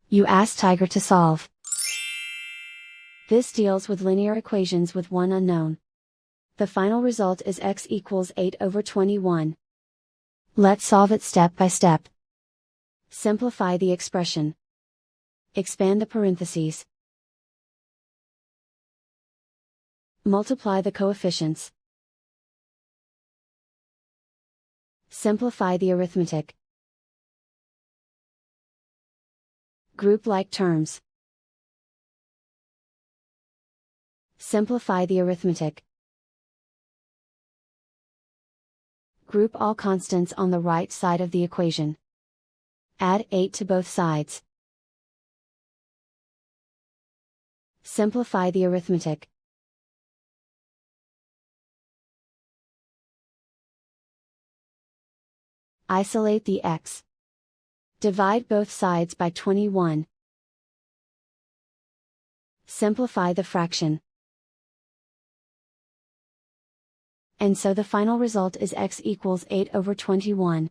You ask Tiger to solve. This deals with linear equations with one unknown. The final result is x equals 8/21. Let's solve it step by step. Simplify the expression. Expand the parentheses. Multiply the coefficients. Simplify the arithmetic. Group like terms. Simplify the arithmetic. Group all constants on the right side of the equation. Add 8 to both sides. Simplify the arithmetic. Isolate the x. Divide both sides by 21. Simplify the fraction. And so the final result is x equals 8/21.